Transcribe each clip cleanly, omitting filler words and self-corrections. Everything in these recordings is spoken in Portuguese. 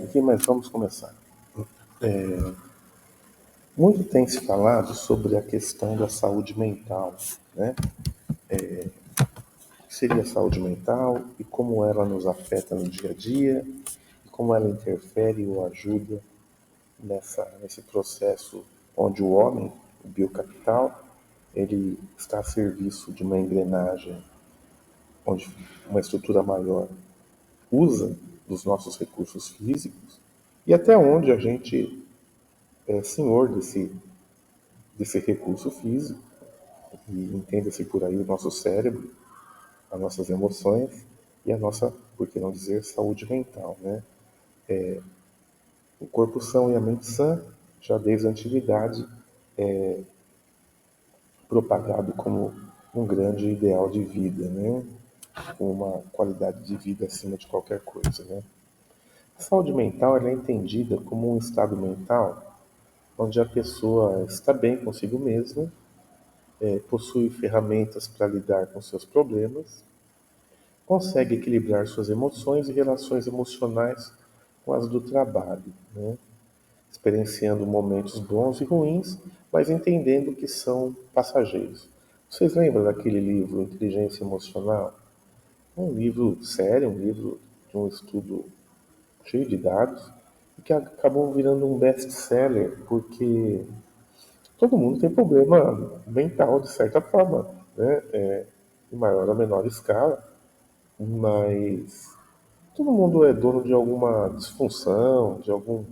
aqui, mas vamos começar. Muito tem se falado sobre a questão da saúde mental, né? O que seria a saúde mental e como ela nos afeta no dia a dia e como ela interfere ou ajuda nesse processo onde o homem, o biocapital, ele está a serviço de uma engrenagem onde uma estrutura maior usa dos nossos recursos físicos e até onde a gente é senhor desse recurso físico e entenda-se por aí o nosso cérebro, as nossas emoções e a nossa, por que não dizer, saúde mental, né? O corpo são e a mente sã, já desde a antiguidade, propagado como um grande ideal de vida, né? Com uma qualidade de vida acima de qualquer coisa, né? A saúde mental ela é entendida como um estado mental onde a pessoa está bem consigo mesma, possui ferramentas para lidar com seus problemas, consegue equilibrar suas emoções e relações emocionais com as do trabalho, né? Experienciando momentos bons e ruins, mas entendendo que são passageiros. Vocês lembram daquele livro Inteligência Emocional? Um livro sério, um livro de um estudo cheio de dados, e que acabou virando um best-seller, porque todo mundo tem problema mental, de certa forma, né? Em maior ou menor escala, mas todo mundo é dono de alguma disfunção, de algum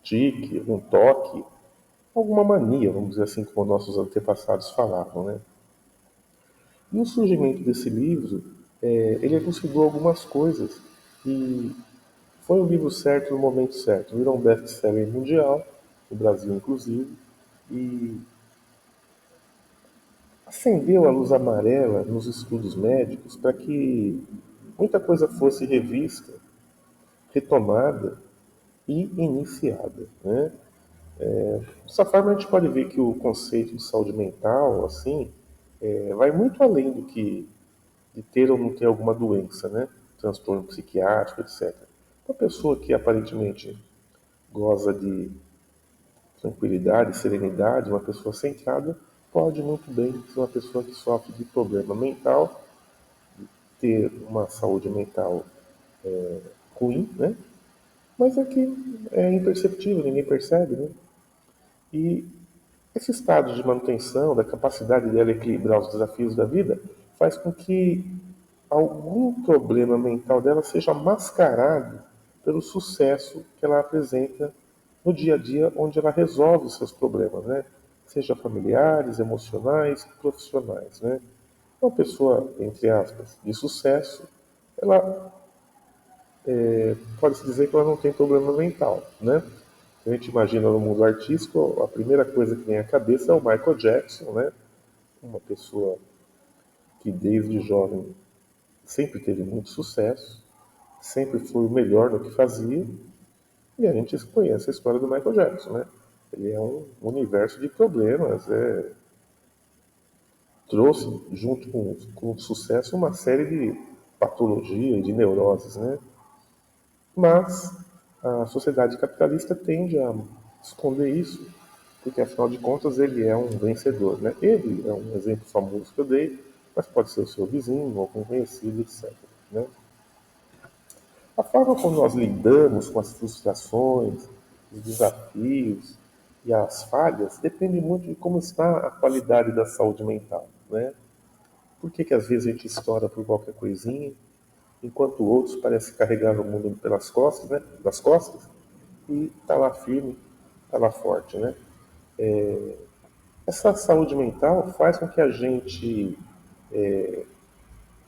tique, algum toque, alguma mania, vamos dizer assim, como nossos antepassados falavam, né? E o surgimento desse livro, ele elucidou algumas coisas e foi o livro certo no momento certo. Virou um best-seller mundial, no Brasil inclusive, e acendeu a luz amarela nos estudos médicos para que muita coisa fosse revista, retomada e iniciada, né? Dessa forma, a gente pode ver que o conceito de saúde mental, assim, vai muito além do que de ter ou não ter alguma doença, né? Transtorno psiquiátrico, etc. Uma pessoa que aparentemente goza de tranquilidade, serenidade, uma pessoa centrada, pode muito bem ser uma pessoa que sofre de problema mental, ter uma saúde mental ruim, né? Mas é que é imperceptível, ninguém percebe, né? E esse estado de manutenção, da capacidade dela equilibrar os desafios da vida, faz com que algum problema mental dela seja mascarado pelo sucesso que ela apresenta no dia a dia, onde ela resolve os seus problemas, né? Seja familiares, emocionais, profissionais, né? Uma pessoa, entre aspas, de sucesso, ela pode-se dizer que ela não tem problema mental, né? Se a gente imagina no mundo artístico, a primeira coisa que vem à cabeça é o Michael Jackson, né? Uma pessoa que desde jovem sempre teve muito sucesso, sempre foi o melhor no que fazia, e a gente conhece a história do Michael Jackson, né? Ele é um universo de problemas, trouxe junto com o sucesso uma série de patologias, de neuroses, né? Mas a sociedade capitalista tende a esconder isso, porque afinal de contas ele é um vencedor, né? Ele é um exemplo famoso que eu dei, mas pode ser o seu vizinho, algum conhecido, etc. Né? A forma como nós lidamos com as frustrações, os desafios e as falhas depende muito de como está a qualidade da saúde mental, né? Por que às vezes a gente estoura por qualquer coisinha, enquanto outros parecem carregar o mundo pelas costas, né? Das costas, e está lá firme, está lá forte, né? Essa saúde mental faz com que a gente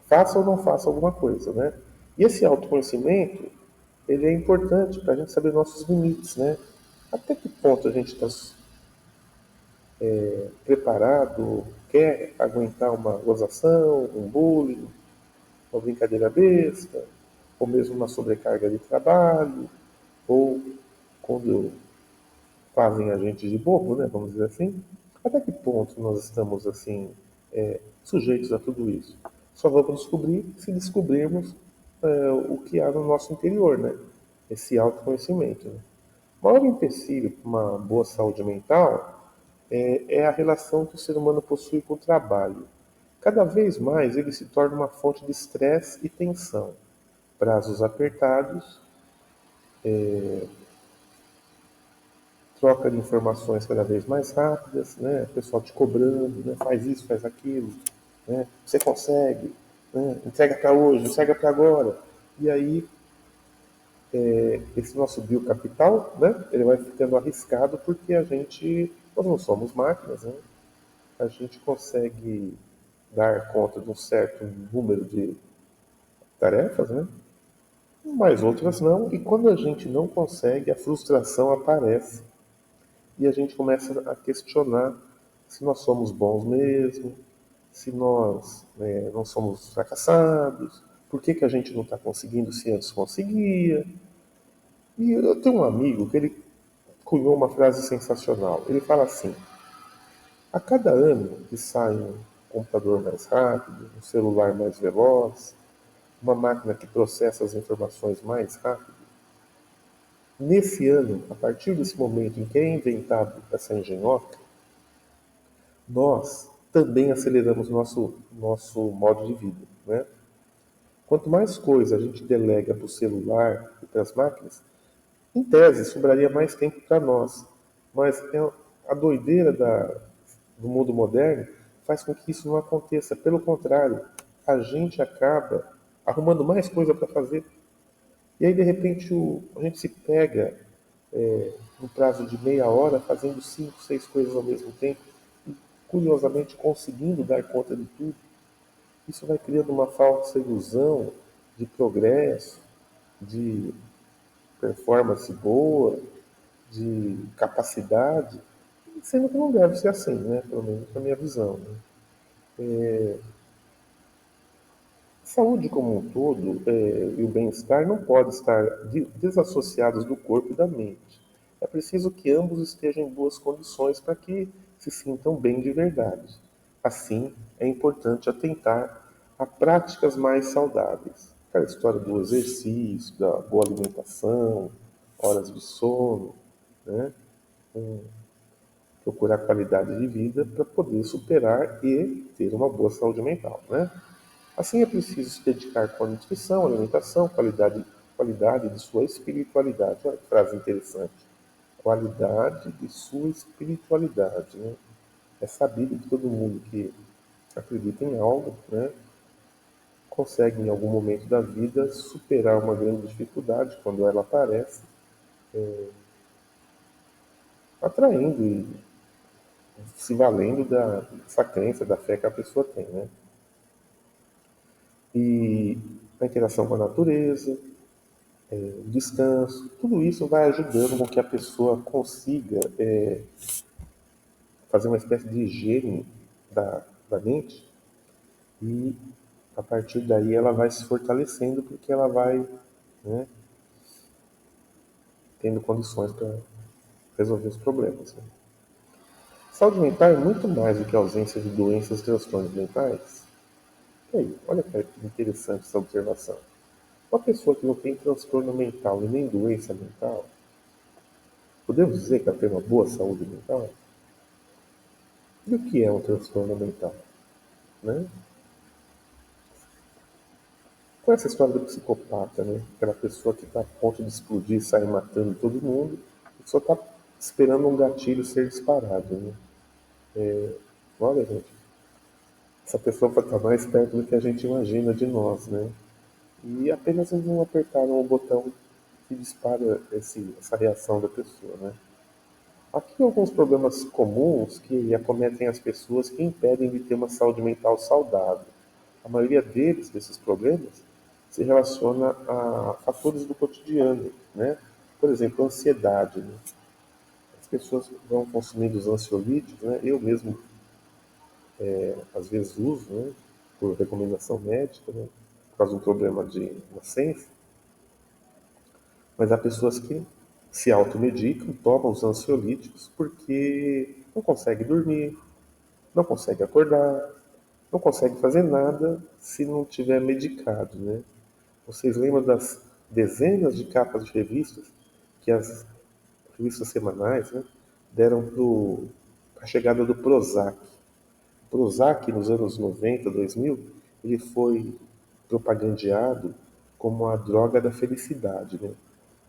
faça ou não faça alguma coisa, né? E esse autoconhecimento, ele é importante para a gente saber nossos limites, né? Até que ponto a gente está preparado, quer aguentar uma gozação, um bullying, uma brincadeira besta, ou mesmo uma sobrecarga de trabalho, ou quando fazem a gente de bobo, né? Vamos dizer assim. Até que ponto nós estamos assim sujeitos a tudo isso? Só vamos descobrir se descobrirmos o que há no nosso interior, né? esse autoconhecimento. Né? O maior empecilho para uma boa saúde mental é a relação que o ser humano possui com o trabalho. Cada vez mais ele se torna uma fonte de estresse e tensão. Prazos apertados, troca de informações cada vez mais rápidas, né? O pessoal te cobrando, né? Faz isso, faz aquilo, né? Você consegue, né? Entrega para hoje, entrega para agora. E aí, esse nosso biocapital, né? Ele vai ficando arriscado porque nós não somos máquinas, né? A gente consegue dar conta de um certo número de tarefas, né? Mas outras não. E quando a gente não consegue, a frustração aparece e a gente começa a questionar se nós somos bons mesmo, se nós não somos fracassados, por que a gente não está conseguindo se antes conseguia. E eu tenho um amigo que ele cunhou uma frase sensacional. Ele fala assim: a cada ano que sai um computador mais rápido, um celular mais veloz, uma máquina que processa as informações mais rápido, nesse ano, a partir desse momento em que é inventado essa engenhoca, nós também aceleramos nosso modo de vida. Né? Quanto mais coisa a gente delega para o celular e para as máquinas, em tese, sobraria mais tempo para nós. Mas a doideira do mundo moderno faz com que isso não aconteça. Pelo contrário, a gente acaba arrumando mais coisa para fazer. E aí, de repente, a gente se pega no prazo de meia hora fazendo 5, 6 coisas ao mesmo tempo e, curiosamente, conseguindo dar conta de tudo. Isso vai criando uma falsa ilusão de progresso, de performance boa, de capacidade, sendo que não deve ser assim, né? Pelo menos na minha visão. Né? Saúde como um todo e o bem-estar não podem estar desassociados do corpo e da mente. É preciso que ambos estejam em boas condições para que se sintam bem de verdade. Assim, é importante atentar a práticas mais saudáveis. Aquela história do exercício, da boa alimentação, horas de sono, né? Procurar qualidade de vida para poder superar e ter uma boa saúde mental. Né? Assim, é preciso se dedicar com a nutrição, alimentação, qualidade de sua espiritualidade. Olha que frase interessante. Qualidade de sua espiritualidade. Né? É sabido que todo mundo que acredita em algo, né, consegue em algum momento da vida superar uma grande dificuldade quando ela aparece, atraindo e se valendo dessa crença, da fé que a pessoa tem. Né? E a interação com a natureza, o descanso, tudo isso vai ajudando com que a pessoa consiga fazer uma espécie de higiene da mente e a partir daí ela vai se fortalecendo porque ela vai, né, tendo condições para resolver os problemas. Né? Saúde mental é muito mais do que a ausência de doenças e transtornos mentais. E aí, olha que interessante essa observação. Uma pessoa que não tem transtorno mental e nem doença mental, podemos dizer que ela tem uma boa saúde mental? E o que é um transtorno mental? Né? Com essa história do psicopata, né? Aquela pessoa que está a ponto de explodir, sair matando todo mundo, e só está esperando um gatilho ser disparado. Né? Olha, gente, essa pessoa está mais perto do que a gente imagina de nós, né? E apenas eles não apertaram o botão que dispara essa reação da pessoa, né? Aqui alguns problemas comuns que acometem as pessoas que impedem de ter uma saúde mental saudável. A maioria desses problemas, se relaciona a fatores do cotidiano, né? Por exemplo, ansiedade. Né? As pessoas vão consumindo os ansiolíticos, né? Eu mesmo, às vezes, uso, né? Por recomendação médica, né? Por causa de um problema de nascença. Mas há pessoas que se automedicam, tomam os ansiolíticos porque não conseguem dormir, não conseguem acordar, não conseguem fazer nada se não tiver medicado, né? Vocês lembram dezenas de capas de revistas que as revistas semanais, né, deram para a chegada do Prozac. Prozac, nos anos 90, 2000, ele foi propagandeado como a droga da felicidade, né?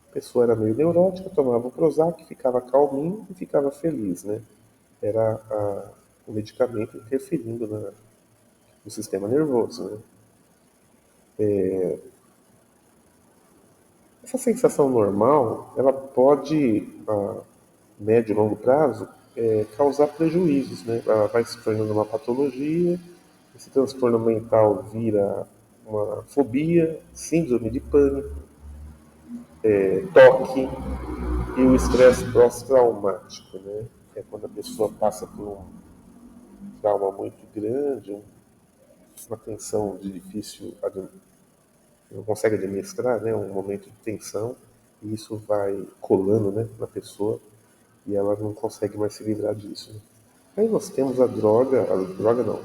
A pessoa era meio neurótica, tomava o Prozac, ficava calminho e ficava feliz, né? Era o medicamento interferindo no sistema nervoso, né? Essa sensação normal, ela pode, a médio e longo prazo, causar prejuízos, né? Ela vai se tornando uma patologia, esse transtorno mental vira uma fobia, síndrome de pânico, toque e o estresse pós-traumático, né? É quando a pessoa passa por um trauma muito grande, uma tensão de difícil, não consegue administrar, né? Um momento de tensão, e isso vai colando, né, na pessoa e ela não consegue mais se livrar disso, né? Aí nós temos a droga não,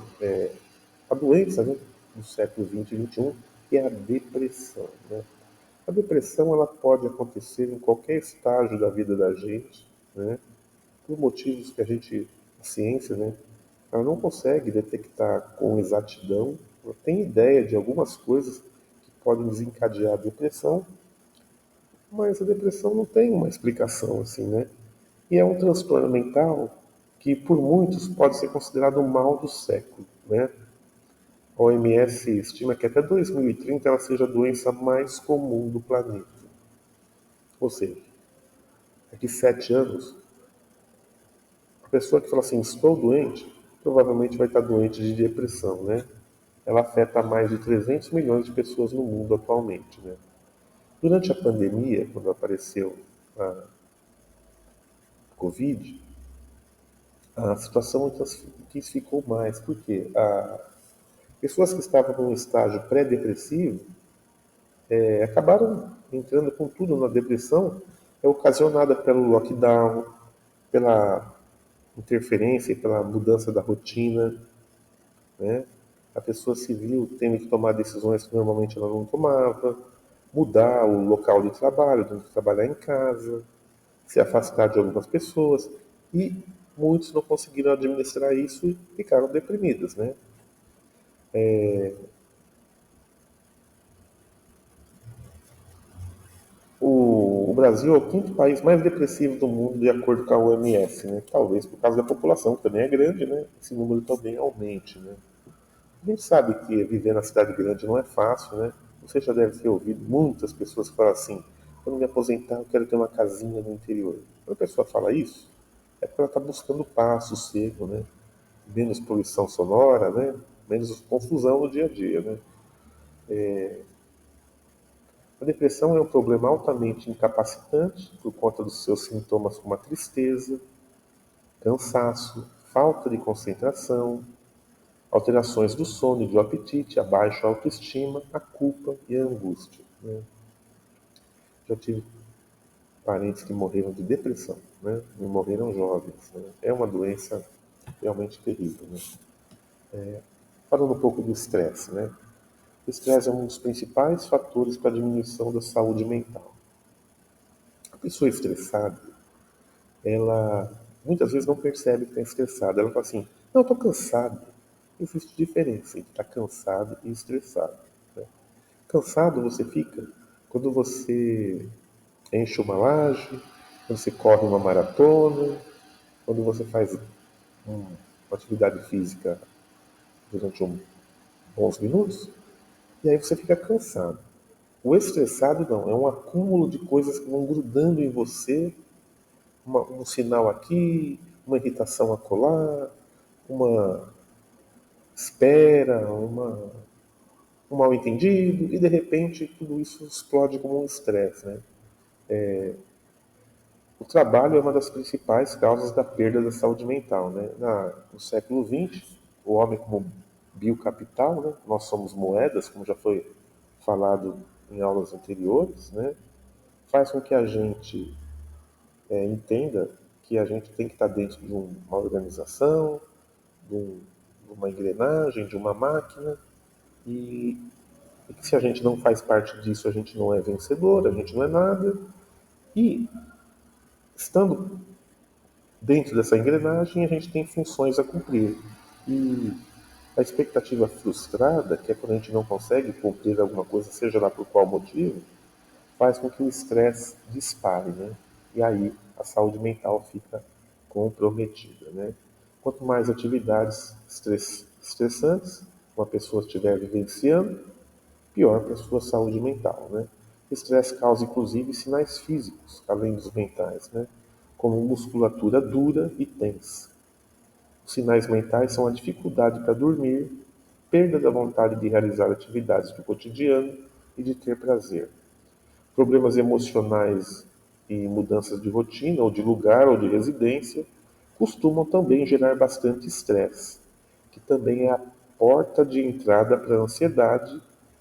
a doença, né, do século 20 e 21, que é a depressão, né? A depressão ela pode acontecer em qualquer estágio da vida da gente, né? Por motivos que a ciência, né, ela não consegue detectar com exatidão, ela tem ideia de algumas coisas que podem desencadear a depressão, mas a depressão não tem uma explicação assim, né? E é um transtorno mental que por muitos pode ser considerado o mal do século, né? A OMS estima que até 2030 ela seja a doença mais comum do planeta. Ou seja, daqui 7 anos, a pessoa que fala assim, estou doente, provavelmente vai estar doente de depressão, né? Ela afeta mais de 300 milhões de pessoas no mundo atualmente, né? Durante a pandemia, quando apareceu a Covid, a situação intensificou mais, porque pessoas que estavam num estágio pré-depressivo acabaram entrando com tudo na depressão, ocasionada pelo lockdown, pela interferência e pela mudança da rotina, né? A pessoa se viu tendo que tomar decisões que normalmente ela não tomava, mudar o local de trabalho, tendo que trabalhar em casa, se afastar de algumas pessoas, e muitos não conseguiram administrar isso e ficaram deprimidos, né? O Brasil é o quinto país mais depressivo do mundo, de acordo com a OMS, né? Talvez por causa da população, que também é grande, né? Esse número também aumente, né? A gente sabe que viver na cidade grande não é fácil, né? Você já deve ter ouvido muitas pessoas que falam assim: quando me aposentar, eu quero ter uma casinha no interior. Quando a pessoa fala isso, é porque ela está buscando paz, sossego, né? Menos poluição sonora, né? Menos confusão no dia a dia, né? A depressão é um problema altamente incapacitante por conta dos seus sintomas como a tristeza, cansaço, falta de concentração, alterações do sono e do apetite, a baixa autoestima, a culpa e a angústia, né? Já tive parentes que morreram de depressão, né? E morreram jovens, né? É uma doença realmente terrível, né? Falando um pouco do estresse, né? O estresse é um dos principais fatores para a diminuição da saúde mental. A pessoa estressada, ela muitas vezes não percebe que está estressada. Ela fala assim, não, estou cansado. Existe diferença entre estar cansado e estressado, né? Cansado você fica quando você enche uma laje, quando você corre uma maratona, quando você faz uma atividade física durante bons minutos, e aí você fica cansado. O estressado não, é um acúmulo de coisas que vão grudando em você, um sinal aqui, uma irritação acolá, uma espera, um mal entendido, e de repente tudo isso explode como um estresse, né? O trabalho é uma das principais causas da perda da saúde mental, né? No século XX, o homem como biocapital, né? Nós somos moedas, como já foi falado em aulas anteriores, né? Faz com que a gente entenda que a gente tem que estar dentro de uma organização, de uma engrenagem, de uma máquina, e e que se a gente não faz parte disso, a gente não é vencedor, a gente não é nada. E, estando dentro dessa engrenagem, a gente tem funções a cumprir. E a expectativa frustrada, que é quando a gente não consegue cumprir alguma coisa, seja lá por qual motivo, faz com que o estresse dispare, né? E aí a saúde mental fica comprometida, né? Quanto mais atividades estressantes uma pessoa estiver vivenciando, pior para a sua saúde mental, né? O estresse causa, inclusive, sinais físicos, além dos mentais, né? Como musculatura dura e tensa. Os sinais mentais são a dificuldade para dormir, perda da vontade de realizar atividades do cotidiano e de ter prazer. Problemas emocionais e mudanças de rotina, ou de lugar, ou de residência, costumam também gerar bastante estresse, que também é a porta de entrada para a ansiedade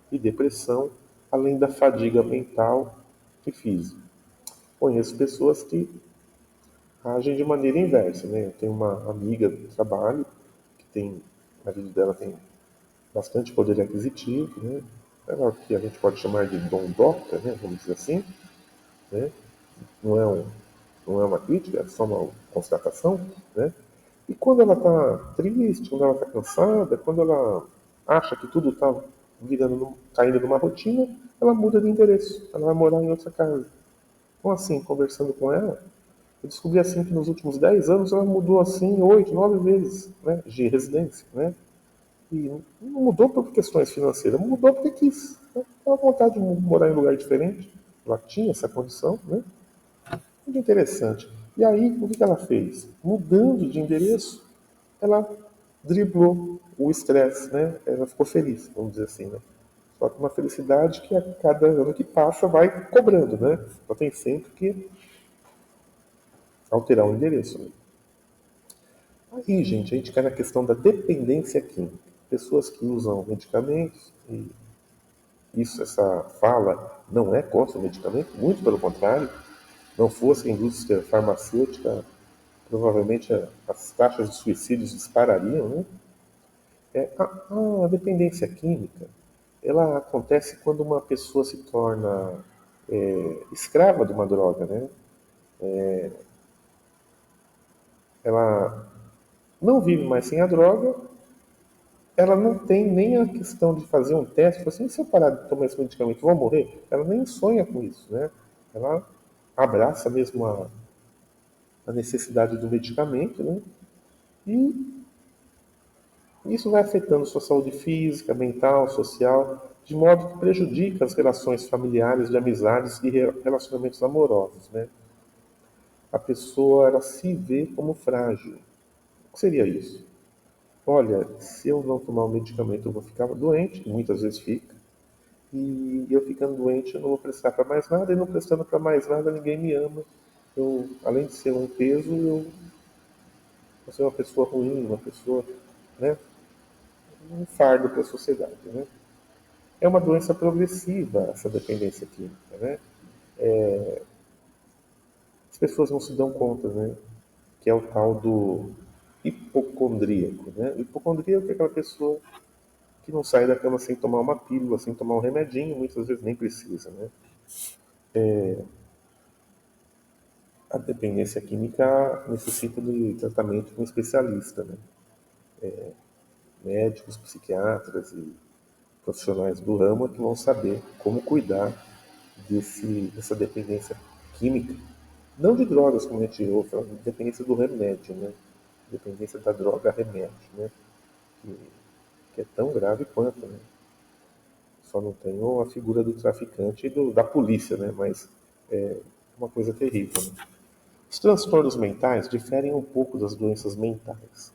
e depressão, além da fadiga mental e física. Conheço pessoas que agem de maneira inversa, né? Eu tenho uma amiga do trabalho que tem, a vida dela tem bastante poder aquisitivo, né? Ela que a gente pode chamar de dondoca, né? Vamos dizer assim, né? Não é, não é uma crítica, é só uma constatação, né? E quando ela está triste, quando ela está cansada, quando ela acha que tudo está caindo numa rotina, ela muda de endereço, ela vai morar em outra casa. Então, assim, conversando com ela, eu descobri assim que nos últimos 10 anos ela mudou assim 8, 9 vezes, né, de residência, né? E não mudou por questões financeiras, mudou porque quis. Né? Ela vontade de morar em um lugar diferente, ela tinha essa condição, né? Muito interessante. E aí, o que ela fez? Mudando de endereço, ela driblou o estresse, né? Ela ficou feliz, vamos dizer assim, né? Só que uma felicidade que a cada ano que passa vai cobrando, né? Só tem sempre que alterar o endereço. Né? Aí, gente, a gente cai na questão da dependência química. Pessoas que usam medicamentos, e essa fala não é contra o medicamento, muito pelo contrário. Não fosse a indústria farmacêutica, provavelmente as taxas de suicídios disparariam, né? A dependência química, ela acontece quando uma pessoa se torna escrava de uma droga, né? Ela não vive mais sem a droga, ela não tem nem a questão de fazer um teste, falar assim, se eu parar de tomar esse medicamento, vou morrer? Ela nem sonha com isso, né? Ela abraça mesmo a necessidade do medicamento, né? E isso vai afetando sua saúde física, mental, social, de modo que prejudica as relações familiares, de amizades e relacionamentos amorosos, né? A pessoa ela se vê como frágil. O que seria isso? Olha, se eu não tomar o medicamento, eu vou ficar doente, muitas vezes fica. E eu ficando doente, eu não vou prestar para mais nada, e não prestando para mais nada, ninguém me ama. Eu, além de ser um peso, eu vou ser uma pessoa ruim, uma pessoa, né, um fardo para a sociedade, né? É uma doença progressiva, essa dependência química, né? As pessoas não se dão conta, né? Que é o tal do hipocondríaco, né? O hipocondríaco é aquela pessoa que não sai da cama sem tomar uma pílula, sem tomar um remedinho, muitas vezes nem precisa, né? A dependência química necessita de tratamento com um especialista, né? Médicos, psiquiatras e profissionais do ramo é que vão saber como cuidar dessa dependência química. Não de drogas, como a gente ouve, fala de dependência do remédio, né? Dependência da droga remédio, né? Que, que é tão grave quanto, né? Só não tem a figura do traficante e da polícia, né? Mas é uma coisa terrível. Né? Os transtornos mentais diferem um pouco das doenças mentais.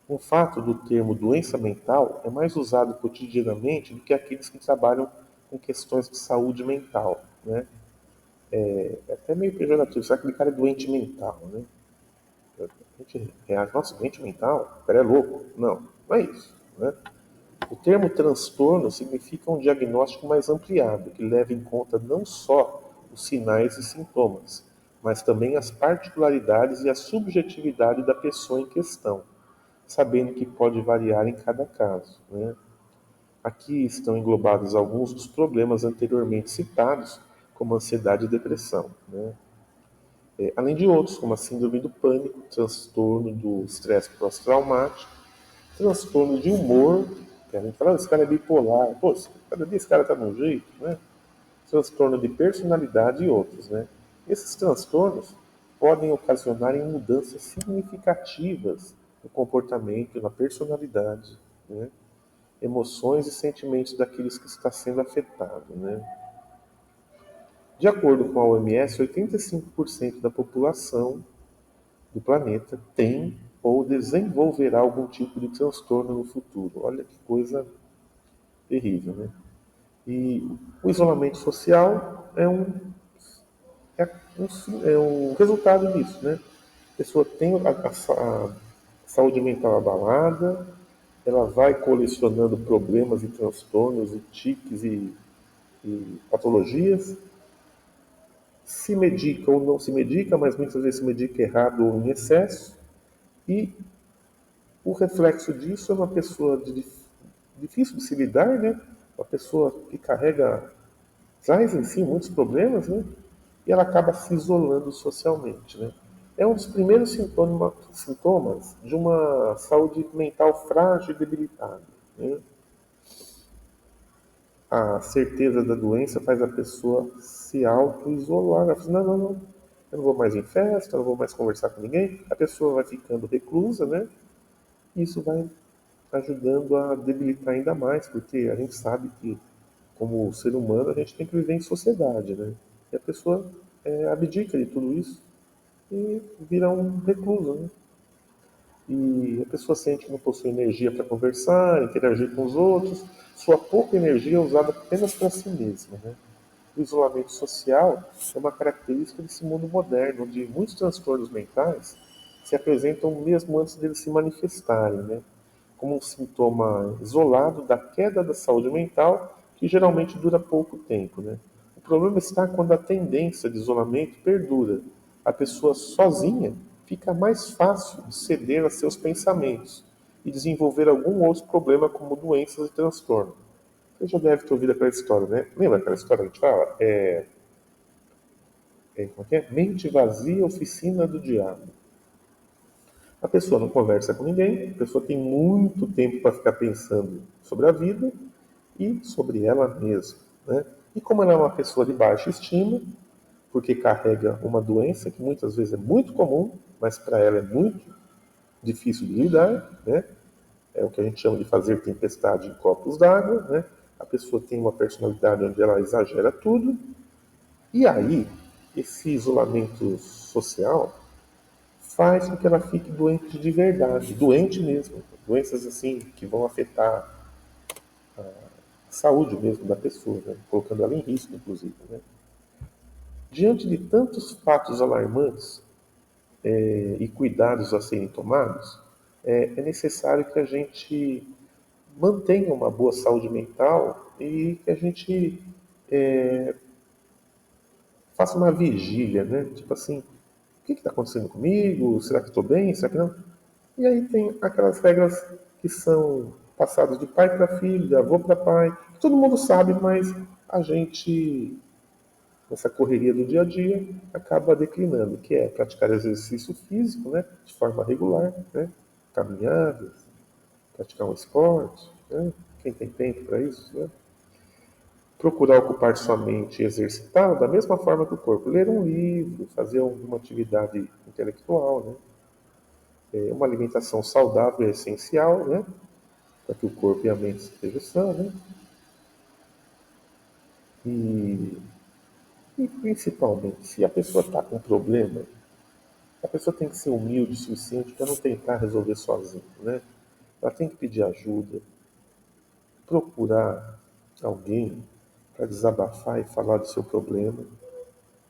O fato do termo doença mental é mais usado cotidianamente do que aqueles que trabalham com questões de saúde mental, né? É até meio pejorativo, será que aquele cara é doente mental, né? A gente reage, nossa, doente mental? O cara é louco. Não, não é isso, né? O termo transtorno significa um diagnóstico mais ampliado, que leva em conta não só os sinais e sintomas, mas também as particularidades e a subjetividade da pessoa em questão, sabendo que pode variar em cada caso, né? Aqui estão englobados alguns dos problemas anteriormente citados, como ansiedade e depressão, né? Além de outros, como a síndrome do pânico, transtorno do estresse pós-traumático, transtorno de humor, que a gente fala, esse cara é bipolar, pô, cada dia esse cara tá de um jeito, né? Transtorno de personalidade e outros, né? Esses transtornos podem ocasionar em mudanças significativas no comportamento, na personalidade, né? Emoções e sentimentos daqueles que está sendo afetado, né? De acordo com a OMS, 85% da população do planeta tem ou desenvolverá algum tipo de transtorno no futuro. Olha que coisa terrível, né? E o isolamento social é, é um resultado disso, né? A pessoa tem a saúde mental abalada, ela vai colecionando problemas e transtornos e tiques e patologias, se medica ou não se medica, mas muitas vezes se medica errado ou em excesso, e o reflexo disso é uma pessoa difícil de se lidar, né? Uma pessoa que traz em si muitos problemas, né? E ela acaba se isolando socialmente, né? É um dos primeiros sintomas de uma saúde mental frágil e debilitada, né? A certeza da doença faz a pessoa se auto-isolar. Ela fala assim, não, não, não, eu não vou mais em festa, eu não vou mais conversar com ninguém. A pessoa vai ficando reclusa, né? E isso vai ajudando a debilitar ainda mais, porque a gente sabe que, como ser humano, a gente tem que viver em sociedade, né? E a pessoa abdica de tudo isso e vira um recluso, né? E a pessoa sente que não possui energia para conversar, interagir com os outros, sua pouca energia é usada apenas para si mesma, né? O isolamento social é uma característica desse mundo moderno, onde muitos transtornos mentais se apresentam mesmo antes deles se manifestarem, né? Como um sintoma isolado da queda da saúde mental, que geralmente dura pouco tempo, né? O problema está quando a tendência de isolamento perdura. A pessoa sozinha fica mais fácil de ceder a seus pensamentos e desenvolver algum outro problema como doenças e transtorno. Você já deve ter ouvido aquela história, né? Lembra aquela história que a gente fala? Como é que é? Mente vazia, oficina do diabo. A pessoa não conversa com ninguém, a pessoa tem muito tempo para ficar pensando sobre a vida e sobre ela mesma, né? E como ela é uma pessoa de baixa estima, porque carrega uma doença que muitas vezes é muito comum, mas para ela é muito difícil de lidar, né? É o que a gente chama de fazer tempestade em copos d'água, né? A pessoa tem uma personalidade onde ela exagera tudo, e aí esse isolamento social faz com que ela fique doente de verdade, doente mesmo, doenças assim que vão afetar a saúde mesmo da pessoa, né? Colocando ela em risco, inclusive, né? Diante de tantos fatos alarmantes e cuidados a serem tomados, é necessário que a gente mantenha uma boa saúde mental e que a gente faça uma vigília, né? Tipo assim, o que está acontecendo comigo? Será que estou bem? Será que não? E aí tem aquelas regras que são passadas de pai para filho, de avô para pai, que todo mundo sabe, mas a gente, nessa correria do dia a dia, acaba declinando, que é praticar exercício físico, né, de forma regular, né, caminhadas, praticar um esporte, né, quem tem tempo para isso, né, procurar ocupar sua mente e exercitá-la da mesma forma que o corpo, ler um livro, fazer alguma atividade intelectual, né, uma alimentação saudável é essencial, né, para que o corpo e a mente estejam sãos, né? E, e principalmente, se a pessoa está com um problema, a pessoa tem que ser humilde o suficiente para não tentar resolver sozinha, né? Ela tem que pedir ajuda, procurar alguém para desabafar e falar do seu problema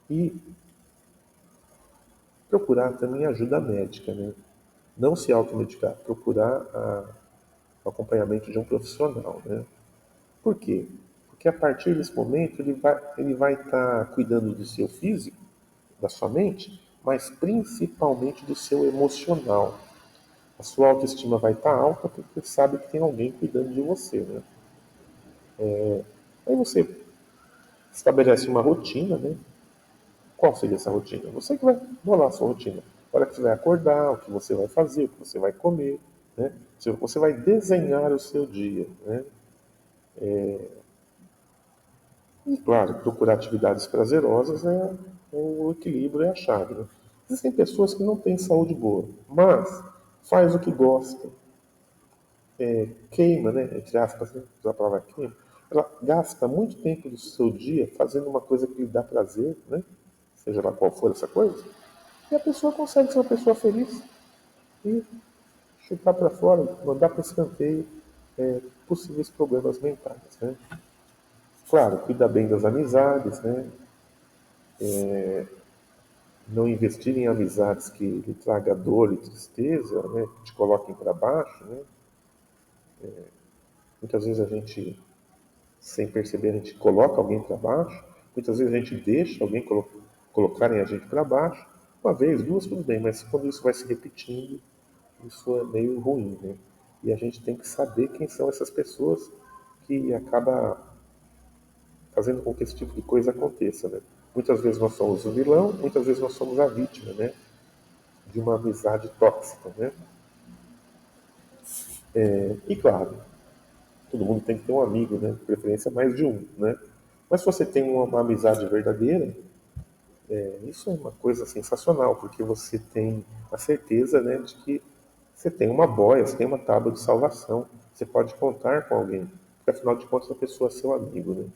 e procurar também ajuda médica, né? Não se automedicar, procurar o acompanhamento de um profissional, né? Por quê? Porque a partir desse momento ele vai estar cuidando do seu físico, da sua mente, mas principalmente do seu emocional. A sua autoestima vai estar alta porque sabe que tem alguém cuidando de você, né? Aí você estabelece uma rotina, né? Qual seria essa rotina? Você que vai bolar a sua rotina. A hora que você vai acordar, o que você vai fazer, o que você vai comer, né? Você vai desenhar o seu dia, né? E, claro, procurar atividades prazerosas é o equilíbrio, é a chave, né? Existem pessoas que não têm saúde boa, mas faz o que gosta, queima, né? Entre aspas, né? Usar a palavra queima. Ela gasta muito tempo do seu dia fazendo uma coisa que lhe dá prazer, né? Seja lá qual for essa coisa, e a pessoa consegue ser uma pessoa feliz e chutar para fora, mandar para escanteio possíveis problemas mentais, né? Claro, cuida bem das amizades, né? Não investir em amizades que lhe traga dor e tristeza, né? Que te coloquem para baixo, né? Muitas vezes a gente, sem perceber, a gente coloca alguém para baixo. Muitas vezes a gente deixa alguém colocarem a gente para baixo. Uma vez, duas, tudo bem, mas quando isso vai se repetindo, isso é meio ruim, né? E a gente tem que saber quem são essas pessoas que acaba fazendo com que esse tipo de coisa aconteça, né? Muitas vezes nós somos o vilão, muitas vezes nós somos a vítima, né? De uma amizade tóxica, né? E claro, todo mundo tem que ter um amigo, né? De preferência mais de um, né? Mas se você tem uma amizade verdadeira, isso é uma coisa sensacional, porque você tem a certeza, né, de que você tem uma boia, você tem uma tábua de salvação, você pode contar com alguém, porque afinal de contas a pessoa é seu amigo, né?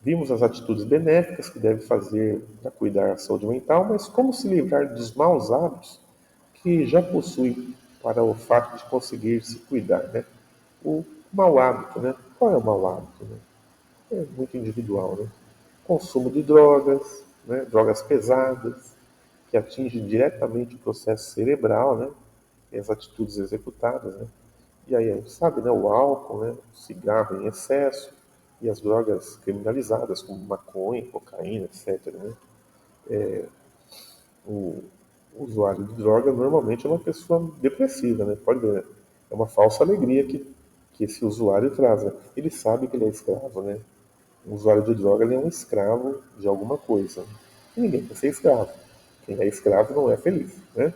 Vimos as atitudes benéficas que deve fazer para cuidar da saúde mental, mas como se livrar dos maus hábitos que já possui para o fato de conseguir se cuidar, né? O mau hábito, né? Qual é o mau hábito, né? É muito individual, né? Consumo de drogas, né? Drogas pesadas, que atingem diretamente o processo cerebral, né? E as atitudes executadas, né? E aí a gente sabe, né? O álcool, né? O cigarro em excesso e as drogas criminalizadas, como maconha, cocaína, etc. Né? O usuário de droga normalmente é uma pessoa depressiva, né? Pode ver, né? É uma falsa alegria que esse usuário traz, né? Ele sabe que ele é escravo, né? O usuário de droga ele é um escravo de alguma coisa. E ninguém quer ser escravo. Quem é escravo não é feliz, né?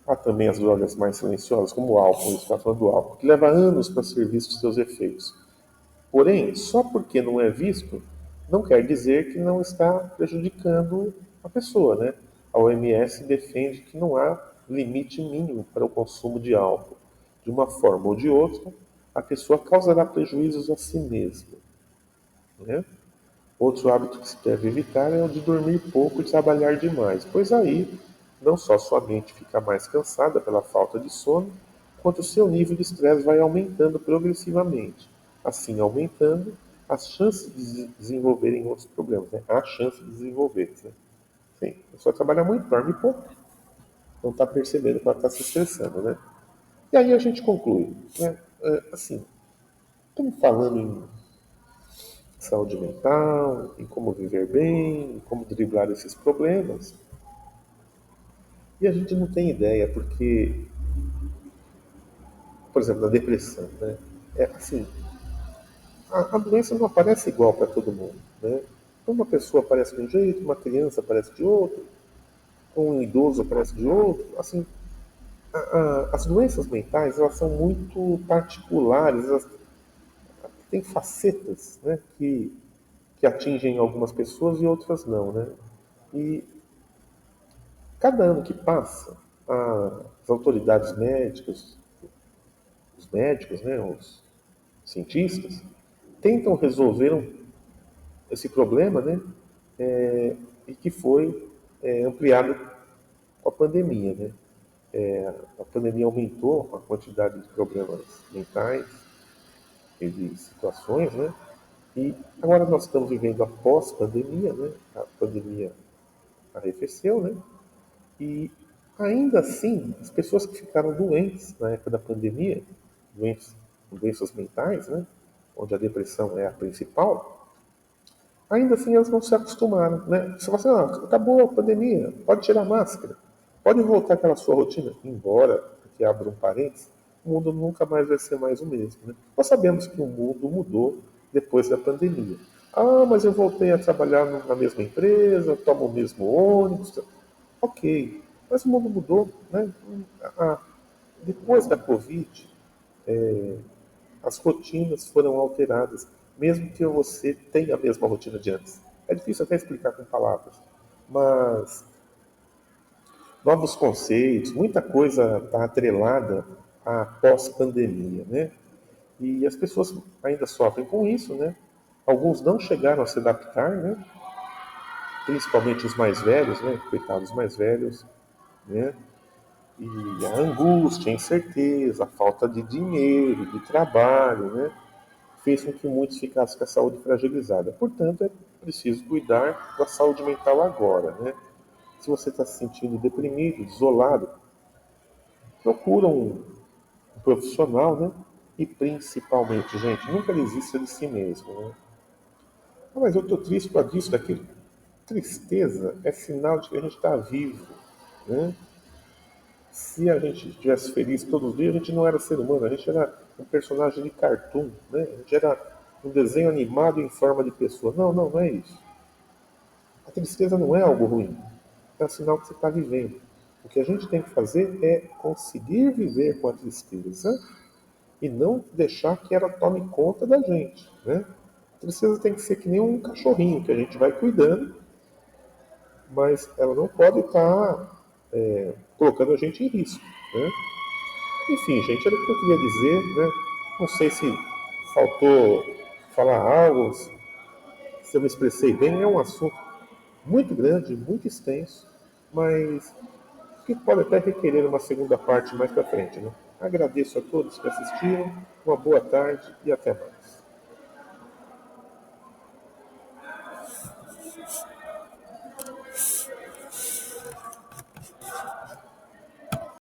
Há também as drogas mais silenciosas, como o álcool, você está falando do álcool, que leva anos para ser visto os seus efeitos. Porém, só porque não é visto, não quer dizer que não está prejudicando a pessoa, né? A OMS defende que não há limite mínimo para o consumo de álcool. De uma forma ou de outra, a pessoa causará prejuízos a si mesma, né? Outro hábito que se deve evitar é o de dormir pouco e trabalhar demais, pois aí não só sua mente fica mais cansada pela falta de sono, quanto o seu nível de estresse vai aumentando progressivamente. Assim, aumentando as chances de desenvolverem outros problemas. Né? Há chance de desenvolver. Né? Sim, a pessoa trabalha muito, dorme pouco, não está percebendo que ela está se estressando. Né? E aí a gente conclui. Né? Assim, estamos falando em saúde mental, em como viver bem, em como driblar esses problemas. E a gente não tem ideia, porque, por exemplo, na depressão, né? É assim, a doença não aparece igual para todo mundo, né? Uma pessoa aparece de um jeito, uma criança aparece de outro, um idoso aparece de outro. Assim, as doenças mentais elas são muito particulares, elas têm facetas, né? Que atingem algumas pessoas e outras não, né? E cada ano que passa, as autoridades médicas, os médicos, né, os cientistas, tentam resolver esse problema, né, e que foi ampliado com a pandemia. Né. A pandemia aumentou a quantidade de problemas mentais e de situações, né, e agora nós estamos vivendo a pós-pandemia, né, a pandemia arrefeceu, né, e ainda assim, as pessoas que ficaram doentes na época da pandemia, doentes, com doenças mentais, né, onde a depressão é a principal, ainda assim elas não se acostumaram. Né? Você fala assim, acabou a pandemia, pode tirar a máscara, pode voltar àquela sua rotina. Embora que abro um parênteses, o mundo nunca mais vai ser mais o mesmo. Né? Nós sabemos que o mundo mudou depois da pandemia. Ah, mas eu voltei a trabalhar na mesma empresa, tomo o mesmo ônibus. Ok, mas o mundo mudou. Né? Ah, depois da Covid, as rotinas foram alteradas, mesmo que você tenha a mesma rotina de antes. É difícil até explicar com palavras, mas novos conceitos, muita coisa está atrelada à pós-pandemia, né? E as pessoas ainda sofrem com isso, né? Alguns não chegaram a se adaptar, né? Principalmente os mais velhos, né? Coitados mais velhos, né? E a angústia, a incerteza, a falta de dinheiro, de trabalho, né? Fez com que muitos ficassem com a saúde fragilizada. Portanto, é preciso cuidar da saúde mental agora, né? Se você está se sentindo deprimido, isolado, procura um profissional, né? E principalmente, gente, nunca desista de si mesmo, né? Ah, mas eu estou triste por disso, daquilo. Tristeza é sinal de que a gente está vivo, né? Se a gente estivesse feliz todos os dias, a gente não era ser humano, a gente era um personagem de cartoon, né? A gente era um desenho animado em forma de pessoa. Não, não, não é isso. A tristeza não é algo ruim, é um sinal que você está vivendo. O que a gente tem que fazer é conseguir viver com a tristeza e não deixar que ela tome conta da gente, né? A tristeza tem que ser que nem um cachorrinho que a gente vai cuidando, mas ela não pode estar colocando a gente em risco, né? Enfim, gente, era o que eu queria dizer, né? Não sei se faltou falar algo, se eu me expressei bem, é um assunto muito grande, muito extenso, mas que pode até requerer uma segunda parte mais para frente, né? Agradeço a todos que assistiram, uma boa tarde e até mais.